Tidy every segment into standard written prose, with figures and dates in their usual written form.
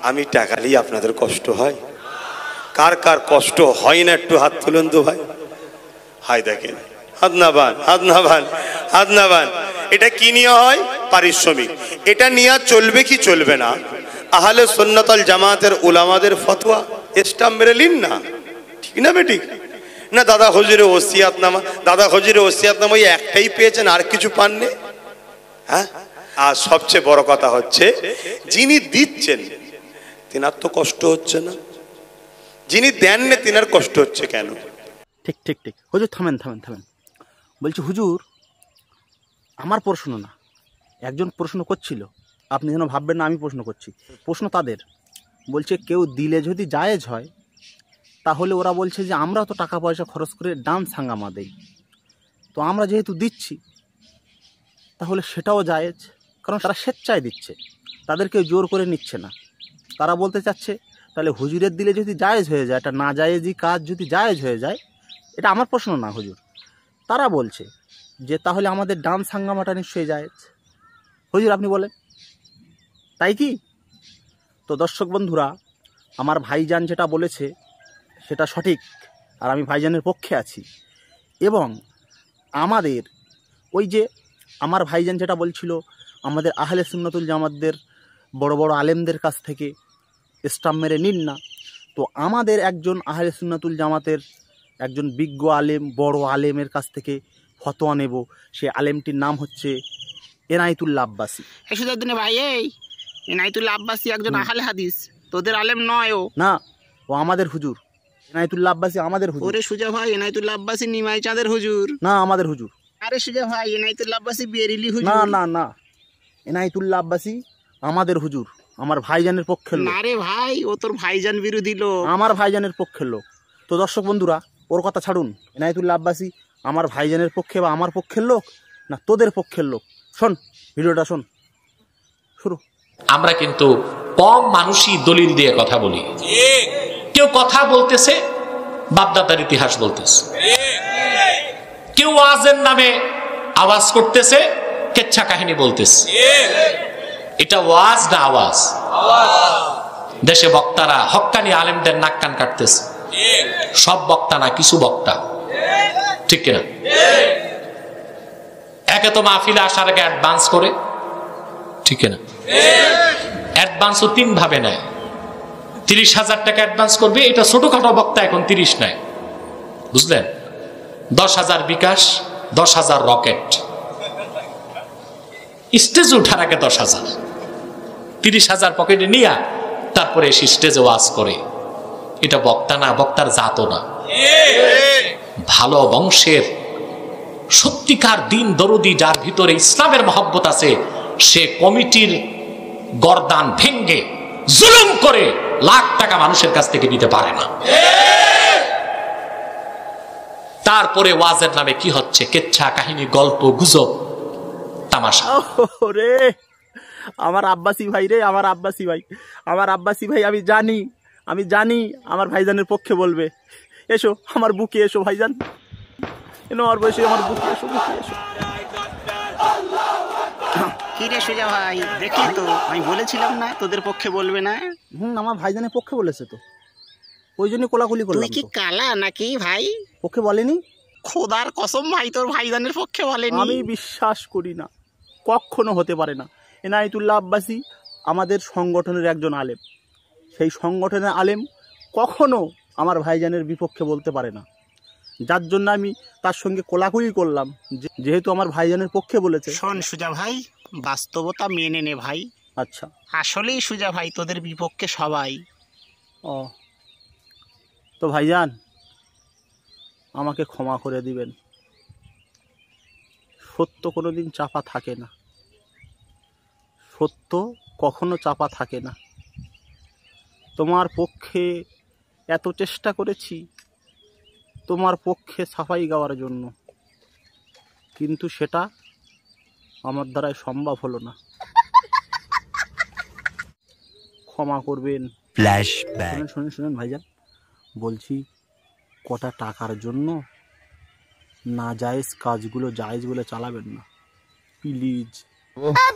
আমি টাকালেই আপনাদের কষ্ট হয়? কার কার কষ্ট হয় না একটু হাত তুলুন তো ভাই। হাই দেখেন, হাত নাবান, হাত নাবান, হাত নাবান। এটা কি নিয়ে হয়? পারিশ্রমিক। এটা নিয়ে চলবে কি চলবে না? আহলে সুন্নাত ওয়াল জামাতের উলামাদের ফতোয়া স্টাম্প মেরে লিন না, ঠিক না বেঠিক? না দাদা হুজুরের ওসিয়াতনামা, দাদা হুজুরের ওসিয়াতনামা ওই একটাই পেয়েছেন, আর কিছু পাননি? হ্যাঁ। আর সবচেয়ে বড় কথা হচ্ছে, যিনি দিচ্ছেন তিনার তো কষ্ট হচ্ছে না, যিনি দেন না তিনার কষ্ট হচ্ছে কেন? ঠিক ঠিক ঠিক। হুজুর থামেন থামেন থামেন। বলছি হুজুর, আমার প্রশ্ন না, একজন প্রশ্ন করছিল, আপনি যেন ভাববেন না আমি প্রশ্ন করছি। প্রশ্ন তাদের, বলছে কেউ দিলে যদি জায়েজ হয়, তাহলে ওরা বলছে যে আমরা তো টাকা পয়সা খরচ করে ডান্স হাঙ্গামা দেই, তো আমরা যেহেতু দিচ্ছি তাহলে সেটাও জায়েজ, কারণ তারা স্বেচ্ছায় দিচ্ছে, তাদেরকে জোর করে নিচ্ছে না। তারা বলতে চাচ্ছে তাহলে হুজুরের দিলে যদি জায়েজ হয়ে যায়, এটা না জায়েজি কাজ যদি জায়েজ হয়ে যায়, এটা আমার প্রশ্ন না হুজুর, তারা বলছে যে তাহলে আমাদের ডান্স হাঙ্গামাটা নিশ্চয়ই জায়েজ। হুজুর আপনি বলেন তাই কি? তো দর্শক বন্ধুরা, আমার ভাইজান যেটা বলেছে সেটা সঠিক, আর আমি ভাইজানের পক্ষে আছি। এবং আমাদের ওই যে আমার ভাইজান যেটা বলছিল, আমাদের আহলে সুন্নাতুল জামাতদের বড় বড় আলেমদের কাছ থেকে স্টাম্প মেরে নিন না, তো আমাদের একজন আহলে সুন্নাতুল জামাতের একজন বিজ্ঞ আলেম, বড় আলেমের কাছ থেকে ফতোয়া নেব। সে আলেমটির নাম হচ্ছে এনায়েতুল্লাহ আব্বাসী। সুজাউদ্দিন ভাই, এই এনায়েতুল্লাহ আব্বাসী একজন আহলে হাদিস, তোদের আলেম নয় ও? না, ও আমাদের হুজুর। এনায়েতুল্লাহ আব্বাসী আমাদের হুজুর। ওরে সুজা ভাই, এনায়েতুল্লাহ আব্বাসী নিমাই চাঁদের হুজুর না, আমাদের হুজুর। আরে সুজা ভাই, এনায়েতুল্লাহ আব্বাসী বেরিলি হুজুর। না না না, এনায়েতুল্লাহ আব্বাসী আমাদের হুজুর, আমার ভাইজানের পক্ষের লোক। না রে ভাই, ও তোর ভাইজান বিরোধী লোক। আমার ভাইজানের পক্ষের লোক। তো দর্শক বন্ধুরা, ওর কথা ছাড়ুন। এনায়েতুল্লাহ আব্বাসী আমার ভাইজানের পক্ষে বা আমার পক্ষের লোক না তোদের পক্ষের লোক? শোন, ভিডিওটা শোন, শুরু। আমরা কিন্তু কম মানুষই দলিল দিয়ে কথা বলি। কেউ কথা বলতেছে, বাপদাদার ইতিহাস বলতেছে, কেউ ওয়াজের নামে আওয়াজ করতেছে, কেচ্ছা কাহিনী বলতেছে। এটা ওয়াজ না আওয়াজ? দেশে বক্তারা হক্কানি আলেমদের নাক কান কাটতেছে। সব বক্তা না, কিছু বক্তা, ঠিক কিনা? একে তো মাহফিলে আসার আগে অ্যাডভান্স করে, ঠিক কিনা? অ্যাডভান্সও তিন ভাবে নেয়। 30,000 টাকা অ্যাডভান্স করবে, এটা ছোটখাটো বক্তা এখন 30 নেয়, বুঝলেন? 10,000 বিকাশ, 10,000 রকেট। স্টেজ উঠার আগে 10,000, 30,000 পকেটে নিয়ে তারপরে এসে স্টেজে ওয়াজ করে। এটা বক্তা না, বক্তার জাতও না। ভালো বংশের সত্যিকার দিন দরদি, যার ভিতরে ইসলামের মহব্বত আছে, সে কমিটির গর্দান ভেঙ্গে জুলুম করে লাখ টাকা মানুষের কাছ থেকে দিতে পারে না। তারপরে ওয়াজের নামে কি হচ্ছে? কেচ্ছা কাহিনী, গল্প, গুজব, তামাশা। ওরে আমার আব্বাসী ভাই রে, আমার আব্বাসী ভাই, আমার আব্বাসী ভাই, আমি জানি আমার ভাইজানের পক্ষে বলবে। এসো আমার বুকে এসো ভাইজান, আমার বসে আমার বুকে এসো, বুকে এসো। কি রে সুজা ভাই, দেখলি তো আমি বলেছিলাম না তোদের পক্ষে বলবে না? আমার ভাইজানের পক্ষে বলেছে তো, ওই জন্য কোলাকুলি করলাম। তুই কি কালা নাকি ভাই? পক্ষে বলেনি? খোদার কসম ভাই, তোর ভাইজানের পক্ষে বলেনি। আমি বিশ্বাস করি না, কখনো হতে পারে না। এনায়েতুল্লাহ আব্বাসী আমাদের সংগঠনের একজন আলেম, সেই সংগঠনের আলেম কখনো আমার ভাইজানের বিপক্ষে বলতে পারে না, যার জন্য আমি তার সঙ্গে কোলাকুলি করলাম, যেহেতু আমার ভাইজানের পক্ষে বলেছে। শোন সুজা ভাই, বাস্তবতা মেনে নে ভাই। আচ্ছা, আসলেই সুজা ভাই তোদের বিপক্ষে সবাই। ও তো ভাইজান, আমাকে ক্ষমা করে দিবেন। সত্য কোনোদিন চাপা থাকে না, সত্য কখনো চাপা থাকে না। তোমার পক্ষে এত চেষ্টা করেছি, তোমার পক্ষে সাফাই গাওয়ার জন্য, কিন্তু সেটা আমার দ্বারাই সম্ভব হলো না। ক্ষমা করবেন। শুনেন ভাইজান, বলছি কটা টাকার জন্য না জায়েজ কাজগুলো জায়েজ বলে চালাবেন না, প্লিজ।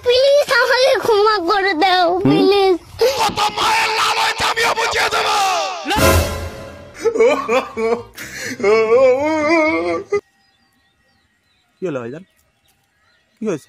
প্লিজ আমাকে ক্ষমা করে দাও, প্লিজ। বুঝিয়ে দেবো। কি হলো ভাইজান, কি হয়েছে?